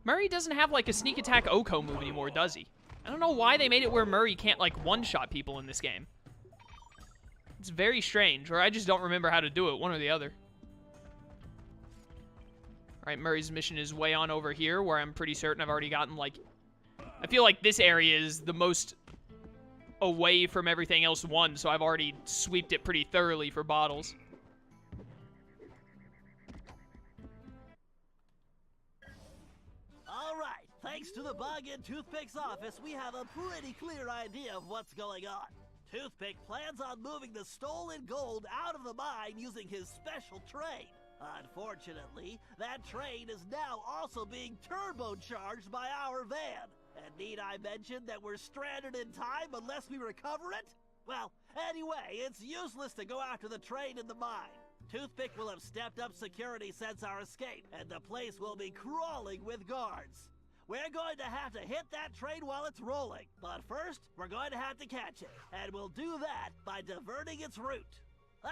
Murray doesn't have, like, a sneak attack Oko move anymore, does he? I don't know why they made it where Murray can't, like, one-shot people in this game. It's very strange, or I just don't remember how to do it, one or the other. Alright, Murray's mission is way on over here, where I'm pretty certain I've already gotten, like... I feel like this area is the most away from everything else won, so I've already sweeped it pretty thoroughly for bottles. Alright, thanks to the Bug and Toothpick's office, we have a pretty clear idea of what's going on. Toothpick plans on moving the stolen gold out of the mine using his special train. Unfortunately, that train is now also being turbocharged by our van. And need I mention that we're stranded in time unless we recover it? Well, anyway, it's useless to go after the train in the mine. Toothpick will have stepped up security since our escape, and the place will be crawling with guards. We're going to have to hit that train while it's rolling, but first, we're going to have to catch it, and we'll do that by diverting its route.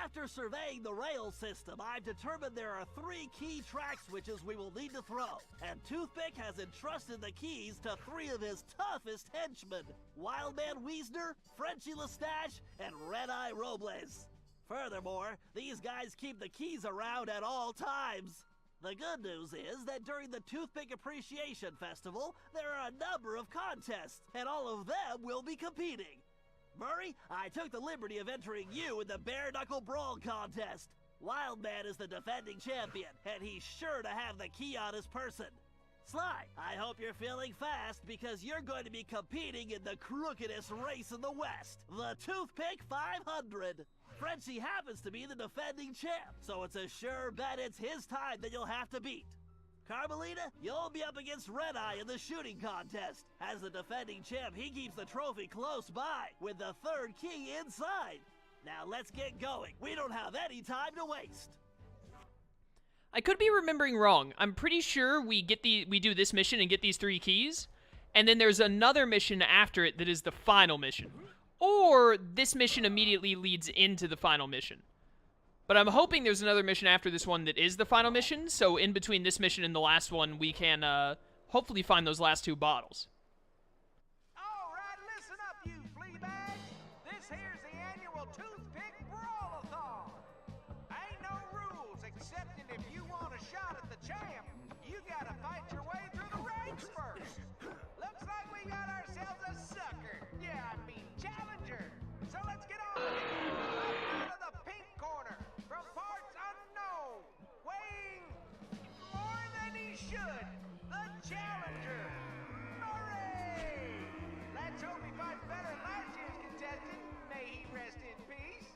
After surveying the rail system, I've determined there are 3 key track switches we will need to throw, and Toothpick has entrusted the keys to 3 of his toughest henchmen, Wildman Wiesner, Frenchy Lestage, and Red-Eye Robles. Furthermore, these guys keep the keys around at all times. The good news is that during the Toothpick Appreciation Festival, there are a number of contests, and all of them will be competing. Murray, I took the liberty of entering you in the Bare Knuckle Brawl contest. Wildman is the defending champion, and he's sure to have the key on his person. Sly, I hope you're feeling fast because you're going to be competing in the crookedest race in the West, the Toothpick 500. Frenchie happens to be the defending champ, so it's a sure bet it's his time that you'll have to beat. Carmelita, you'll be up against Red-Eye in the shooting contest. As the defending champ, he keeps the trophy close by, with the 3rd key inside. Now let's get going. We don't have any time to waste. I could be remembering wrong. I'm pretty sure we do this mission and get these 3 keys, and then there's another mission after it that is the final mission. Or this mission immediately leads into the final mission. But I'm hoping there's another mission after this one that is the final mission, so in between this mission and the last one, we can hopefully find those last 2 bottles. Alright, listen up, you flea bags. This here's the annual Toothpick Brawl-a-thon. Ain't no rules, except that if you want a shot at the champ, you gotta fight your way through the ranks first. Looks like we got ourselves a sucker. Yeah, I mean challenger. So let's get on with it. Right out of the pink corner, from parts unknown, weighing more than he should, the challenger, Murray. Let's hope he fights better than last year's contestant. May he rest in peace.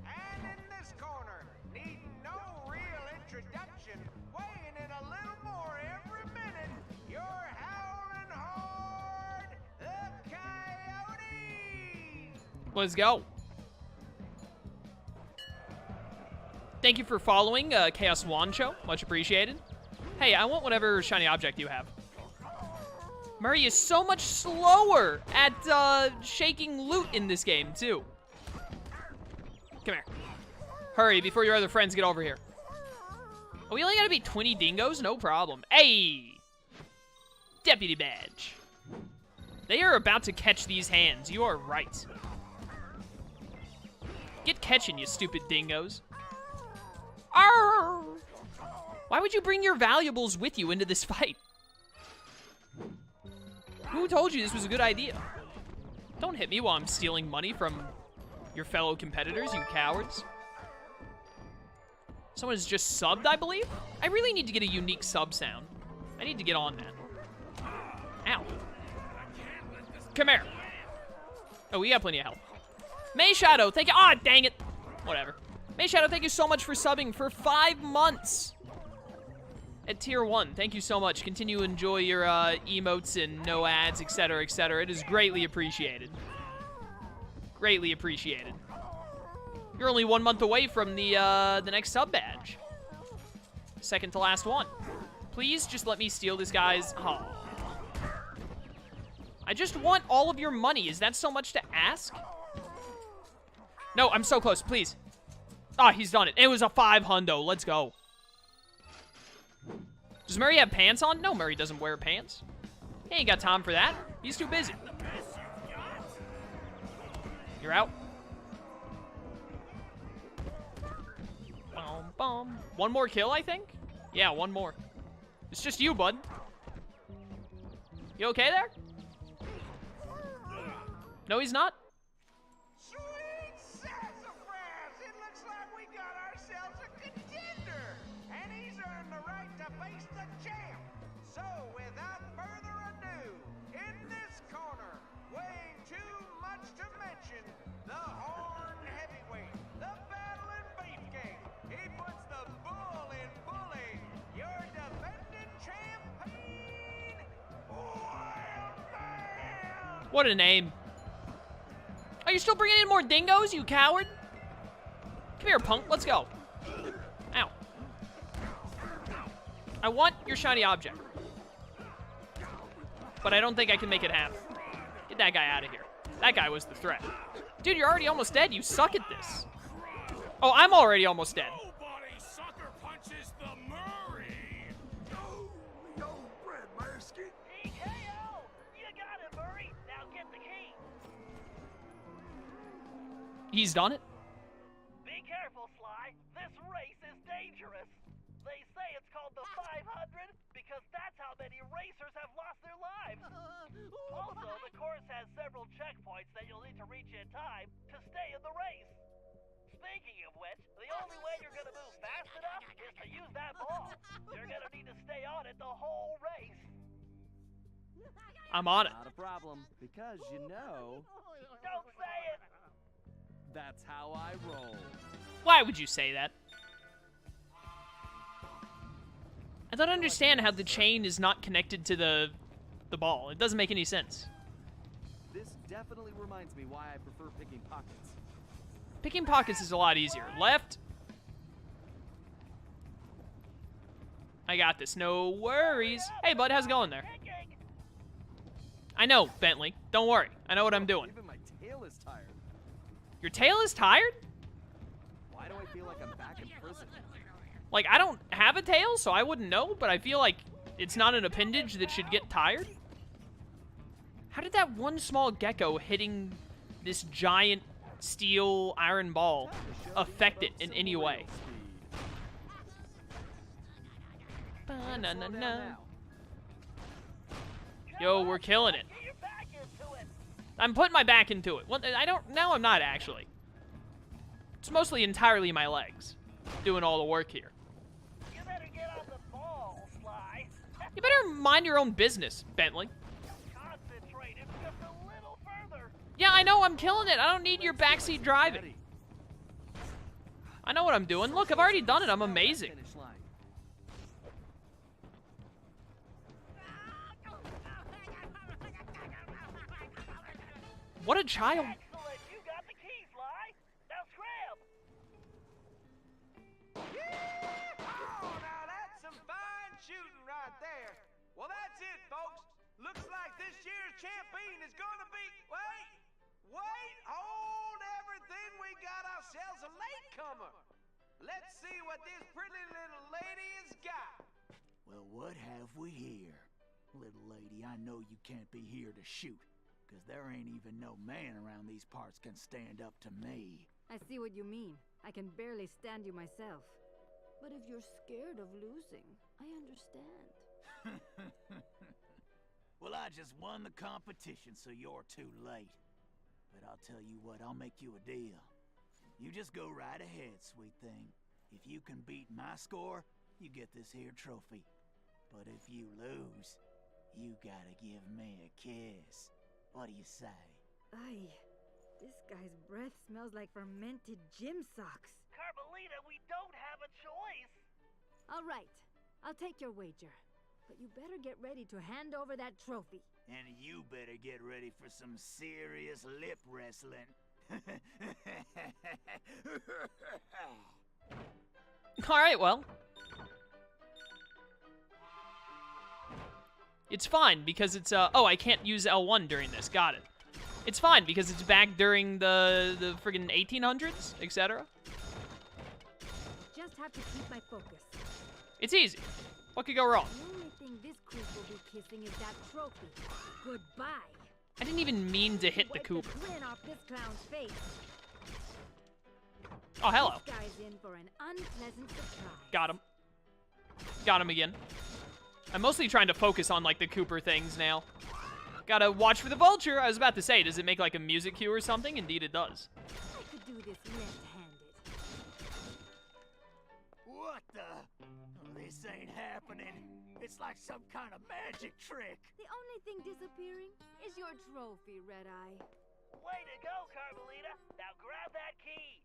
And in this corner, needing no real introduction, weighing in a little more every minute, you're howling hard, the Coyotes. Let's go. Thank you for following Chaos Wancho. Much appreciated. Hey, I want whatever shiny object you have. Murray is so much slower at shaking loot in this game, too. Come here. Hurry before your other friends get over here. Oh, we only gotta beat 20 dingoes? No problem. Hey! Deputy badge. They are about to catch these hands. You are right. Get catching, you stupid dingoes. Arr! Why would you bring your valuables with you into this fight? Who told you this was a good idea? Don't hit me while I'm stealing money from your fellow competitors, you cowards. Someone has just subbed, I believe? I really need to get a unique sub sound. I need to get on that. Ow. Come here. Oh, we got plenty of health. May Shadow, thank you. Ah, dang it. Whatever. May Shadow, thank you so much for subbing for 5 months at tier 1. Thank you so much. Continue to enjoy your emotes and no ads, etc., etc. It is greatly appreciated. Greatly appreciated. You're only 1 month away from the next sub badge. Second to last one. Please just let me steal this guy's... Oh. I just want all of your money. Is that so much to ask? No, I'm so close. Please. Ah, he's done it. It was a 5 hundo. Let's go. Does Murray have pants on? No, Murray doesn't wear pants. He ain't got time for that. He's too busy. You're out. Boom, boom. One more kill, I think? Yeah, one more. It's just you, bud. You okay there? No, he's not? Sweet sassafras! It looks like we got ourselves a contender! And he's earned the right to face the champ! So, without further ado, in this corner, weighing too much to mention, the Horn Heavyweight, the battling beefcake. He puts the bull in bully, your defending champion, Wild Man! What a name. Are you still bringing in more dingoes, you coward? Come here, punk. Let's go. Ow. I want your shiny object. But I don't think I can make it happen. Get that guy out of here. That guy was the threat. Dude, you're already almost dead. You suck at this. Oh, I'm already almost dead. Nobody sucker punches the Murray. Yo, Brad Marsky. TKO! You got it, Murray. Now get the key. He's done it. Be careful, Sly. This race is dangerous. They say it's called the 500 because that's how many racers have lost their lives. Also, the course has several checkpoints that you'll need to reach in time to stay in the race. Speaking of which, the only way you're going to move fast enough is to use that ball. You're going to need to stay on it the whole race. I'm on it. Not a problem, because you know, Don't say it. that's how I roll. Why would you say that? I don't understand how the chain is not connected to the ball. It doesn't make any sense. This definitely reminds me why I prefer picking pockets. Picking pockets is a lot easier. Left. I got this. No worries. Hey, bud, how's it going there? I know, Bentley. Don't worry. I know what I'm doing. Even my tail is tired. Your tail is tired? Why do I feel like I'm back in prison? Like, I don't have a tail, so I wouldn't know, but I feel like it's not an appendage that should get tired. How did that one small gecko hitting this giant steel iron ball affect it in any way? Ba-na-na-na. Now. Yo, we're killing it. Get your back into it. I'm putting my back into it. Well, now I'm not actually. It's mostly entirely my legs doing all the work here. You better get on the ball, Sly. You better mind your own business, Bentley. Concentrate it just a little further. Yeah, I know, I'm killing it. I don't need your backseat driving. Ready. I know what I'm doing. Look, I've already done it. I'm amazing. Finish line. What a child. Excellent. You got the key, Sly. Now scram. Yeah! Oh, now that's some fine shooting right there. Well, that's it, folks. Looks like this year's champion is gonna be... Wait, hold everything. We got ourselves a latecomer. Let's see what this pretty little lady has got. Well, what have we here? Little lady, I know you can't be here to shoot, because there ain't even no man around these parts can stand up to me. I see what you mean. I can barely stand you myself. But if you're scared of losing, I understand. Well, I just won the competition, so you're too late. But I'll tell you what, I'll make you a deal. You just go right ahead, sweet thing. If you can beat my score, you get this here trophy. But if you lose, you gotta give me a kiss. What do you say? Ay, this guy's breath smells like fermented gym socks. Carmelita, we don't have a choice. All right, I'll take your wager. But you better get ready to hand over that trophy. And you better get ready for some serious lip wrestling. All right, well. It's fine because it's, oh, I can't use L1 during this. Got it. It's fine because it's back during the friggin' 1800s, etc. Just have to keep my focus. It's easy. What could go wrong? The only thing this creep will be kissing is that trophy. Goodbye. I didn't even mean to hit the Wipe Cooper. grin off this clown's face. Oh, hello. This guy's in for an unpleasant surprise. Got him. Got him again. I'm mostly trying to focus on, like, the Cooper things now. Gotta watch for the vulture. I was about to say, does it make, like, a music cue or something? Indeed it does. I could do this left-handed. What the? Oh, this ain't happening. It's like some kind of magic trick. The only thing disappearing is your trophy, Red Eye. Way to go, Carmelita. Now grab that key.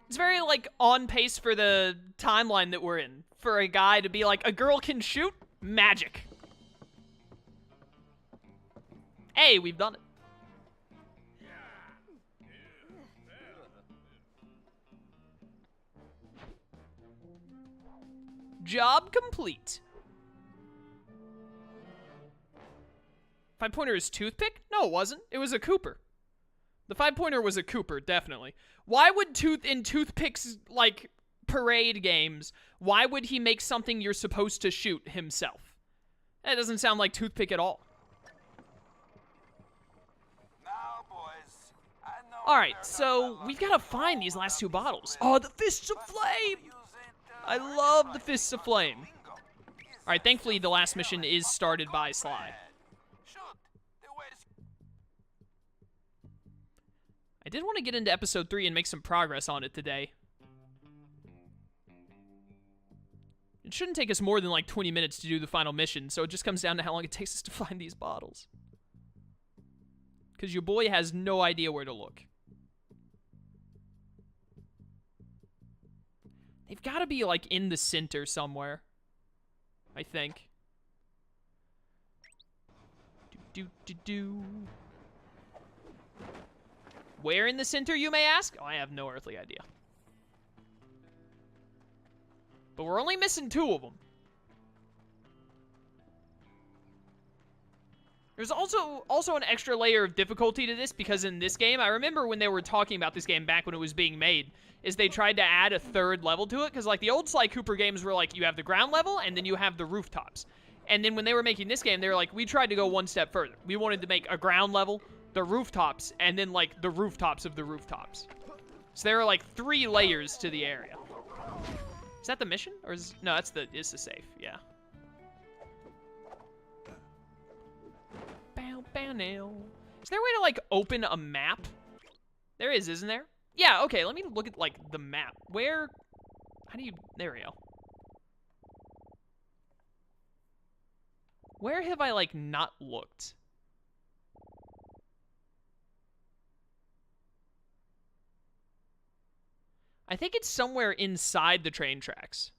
It's very, like, on pace for the timeline that we're in. For a guy to be like, a girl can shoot? Magic. Hey, we've done it. Job complete. 5-pointer is toothpick? No, it wasn't. It was a Cooper. The 5-pointer was a Cooper, definitely. Why would in Toothpick's, like, parade games, why would he make something you're supposed to shoot himself? That doesn't sound like Toothpick at all. Now, boys, I know Alright, so we've got to find these last 2 bottles. Oh, the Fists of Flame! I love the Fists of Flame. Alright, thankfully the last mission is started by Sly. I did want to get into episode 3 and make some progress on it today. It shouldn't take us more than like 20 minutes to do the final mission, so it just comes down to how long it takes us to find these bottles. Because your boy has no idea where to look. They've got to be like in the center somewhere, I think. Where in the center, you may ask? Oh, I have no earthly idea. But we're only missing 2 of them. There's also an extra layer of difficulty to this, because in this game, I remember when they were talking about this game back when it was being made, is they tried to add a 3rd level to it, because like the old Sly Cooper games were like, you have the ground level, and then you have the rooftops. And then when they were making this game, they were like, we tried to go one step further. We wanted to make a ground level, the rooftops, and then like the rooftops of the rooftops. So there are like 3 layers to the area. Is that the mission? Or is no, it's the safe, yeah. Bow bow now. Is there a way to like open a map? There is, isn't there? Yeah, okay, let me look at like the map. Where how do you there we go. Where have I like not looked? I think it's somewhere inside the train tracks.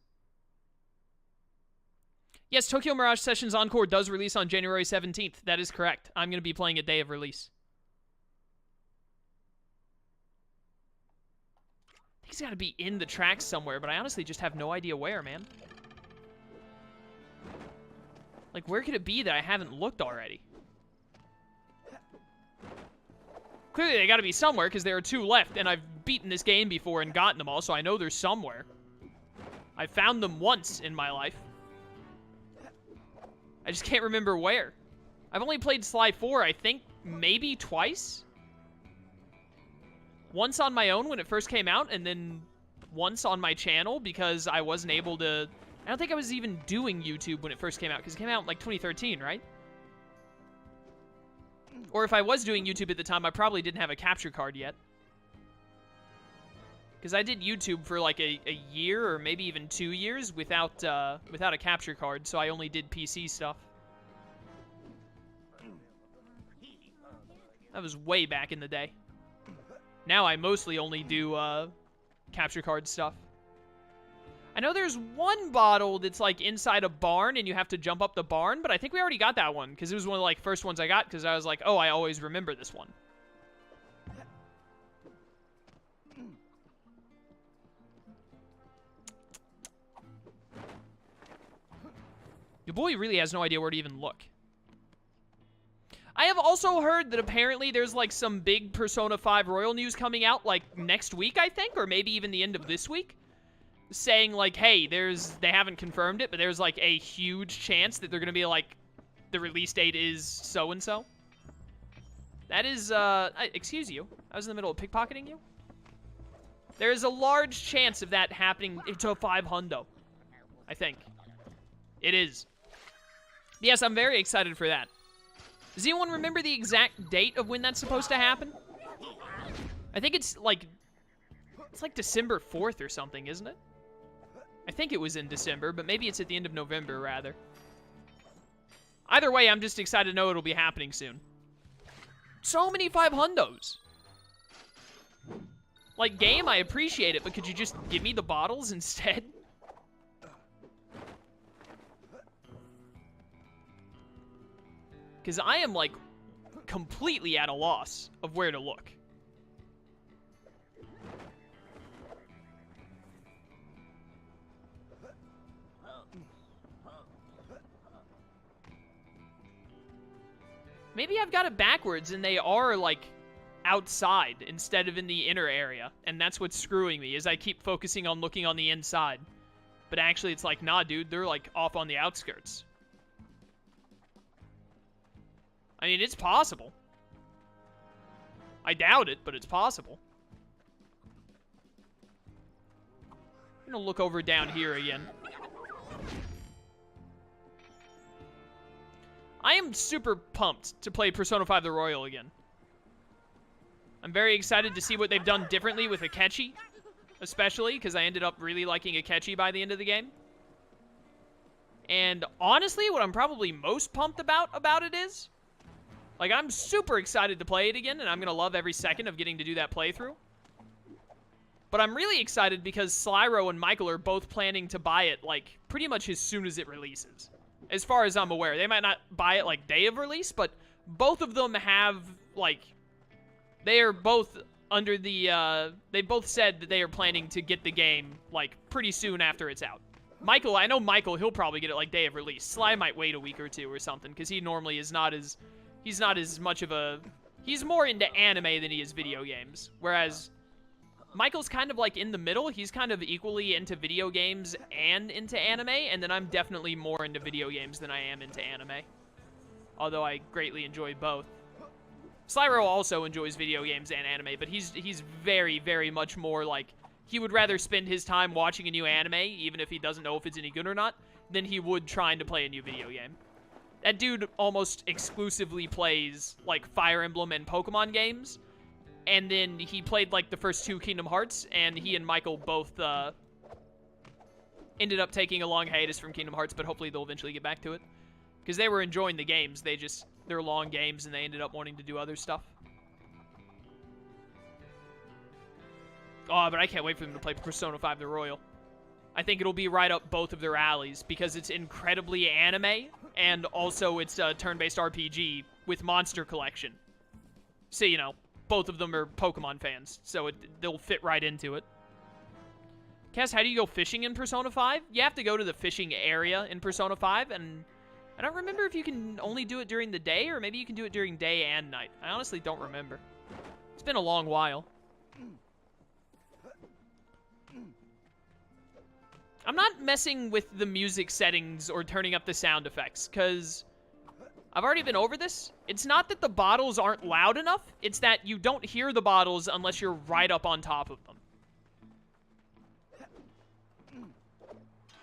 Yes, Tokyo Mirage Sessions Encore does release on January 17th. That is correct. I'm going to be playing a day of release. I think it's got to be in the tracks somewhere, but I honestly just have no idea where, man. Like, where could it be that I haven't looked already? Clearly, they got to be somewhere, because there are 2 left, and I've beaten this game before and gotten them all, so I know they're somewhere. I found them once in my life. I just can't remember where. I've only played Sly 4, I think, maybe twice? Once on my own when it first came out, and then once on my channel, because I wasn't able to... I don't think I was even doing YouTube when it first came out, because it came out in, like, 2013, right? Or if I was doing YouTube at the time, I probably didn't have a capture card yet. Because I did YouTube for like a year or maybe even 2 years without a capture card, so I only did PC stuff. That was way back in the day. Now I mostly only do capture card stuff. I know there's one bottle that's like inside a barn and you have to jump up the barn, but I think we already got that one because it was one of the like first ones I got because I was like, oh, I always remember this one. Your boy really has no idea where to even look. I have also heard that apparently there's like some big Persona 5 Royal news coming out like next week, I think, or maybe even the end of this week. saying, like, hey, they haven't confirmed it, but there's, like, a huge chance that they're going to be, like, the release date is so-and-so. That is, excuse you. I was in the middle of pickpocketing you. There is a large chance of that happening to 500, I think. It is. Yes, I'm very excited for that. Does anyone remember the exact date of when that's supposed to happen? I think it's like December 4th or something, isn't it? I think it was in December, but maybe it's at the end of November, rather. Either way, I'm just excited to know it'll be happening soon. So many 500s. Like, game, I appreciate it, but could you just give me the bottles instead? Because I am, like, completely at a loss of where to look. Maybe I've got it backwards and they are, like, outside instead of in the inner area. And that's what's screwing me, is I keep focusing on looking on the inside. But actually, it's like, nah, dude, they're, like, off on the outskirts. I mean, it's possible. I doubt it, but it's possible. I'm gonna look over down here again. I am super pumped to play Persona 5 The Royal again. I'm very excited to see what they've done differently with Akechi, especially, because I ended up really liking Akechi by the end of the game. And honestly, what I'm probably most pumped about it is, like, I'm super excited to play it again, and I'm going to love every second of getting to do that playthrough. But I'm really excited because Slyro and Michael are both planning to buy it, like, pretty much as soon as it releases. As far as I'm aware. They might not buy it, like, day of release, but both of them have, like, they are both under the, they both said that they are planning to get the game, like, pretty soon after it's out. Michael, I know Michael, he'll probably get it, like, day of release. Sly might wait a week or two or something, because he normally is not as... He's not as much of a... He's more into anime than he is video games. Whereas, Michael's kind of like in the middle. He's kind of equally into video games and into anime. And then I'm definitely more into video games than I am into anime. Although I greatly enjoy both. Slyro also enjoys video games and anime. But he's very, very much more like... He would rather spend his time watching a new anime, even if he doesn't know if it's any good or not, than he would trying to play a new video game. That dude almost exclusively plays, like, Fire Emblem and Pokemon games. And then he played, like, the first 2 Kingdom Hearts, and he and Michael both, ended up taking a long hiatus from Kingdom Hearts, but hopefully they'll eventually get back to it. Because they were enjoying the games, they're long games, and they ended up wanting to do other stuff. Oh, but I can't wait for them to play Persona 5 The Royal. I think it'll be right up both of their alleys, because it's incredibly anime, and also it's a turn-based RPG with Monster Collection. So, you know, both of them are Pokemon fans, so they'll fit right into it. Cass, how do you go fishing in Persona 5? You have to go to the fishing area in Persona 5, and I don't remember if you can only do it during the day, or maybe you can do it during day and night. I honestly don't remember. It's been a long while. I'm not messing with the music settings or turning up the sound effects, because I've already been over this. It's not that the bottles aren't loud enough, it's that you don't hear the bottles unless you're right up on top of them.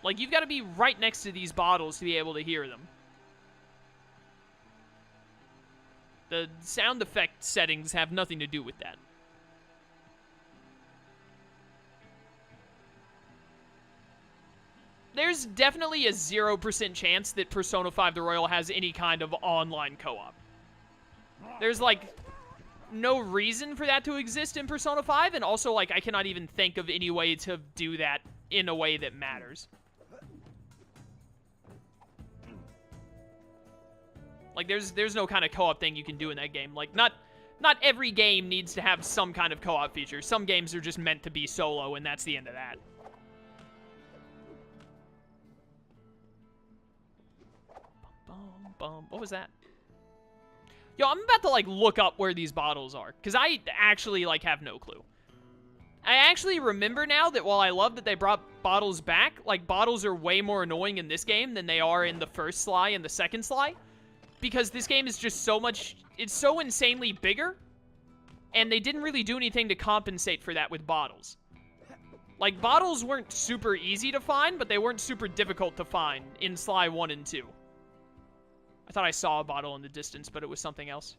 Like, you've got to be right next to these bottles to be able to hear them. The sound effect settings have nothing to do with that. There's definitely a 0% chance that Persona 5 The Royal has any kind of online co-op. There's, like, no reason for that to exist in Persona 5, and also, like, I cannot even think of any way to do that in a way that matters. Like, there's no kind of co-op thing you can do in that game. Like, not every game needs to have some kind of co-op feature. Some games are just meant to be solo, and that's the end of that. What was that? Yo, I'm about to, like, look up where these bottles are, because I actually, like, have no clue. I actually remember now that while I love that they brought bottles back. Like, bottles are way more annoying in this game than they are in the first Sly and the second Sly. Because this game is just so much... It's so insanely bigger. And they didn't really do anything to compensate for that with bottles. Like, bottles weren't super easy to find, but they weren't super difficult to find in Sly 1 and 2. I thought I saw a bottle in the distance, but it was something else.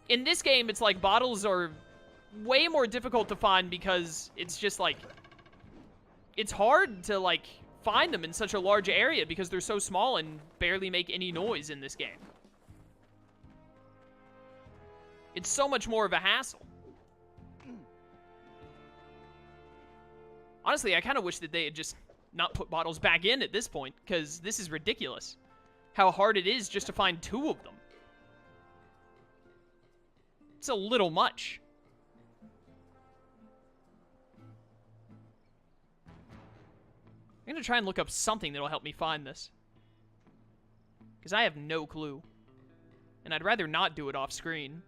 In this game, it's like bottles are way more difficult to find because it's just like... It's hard to, like, find them in such a large area because they're so small and barely make any noise in this game. It's so much more of a hassle. Honestly, I kind of wish that they had just not put bottles back in at this point, because this is ridiculous. How hard it is just to find 2 of them. It's a little much. I'm going to try and look up something that'll help me find this. Because I have no clue. And I'd rather not do it off screen.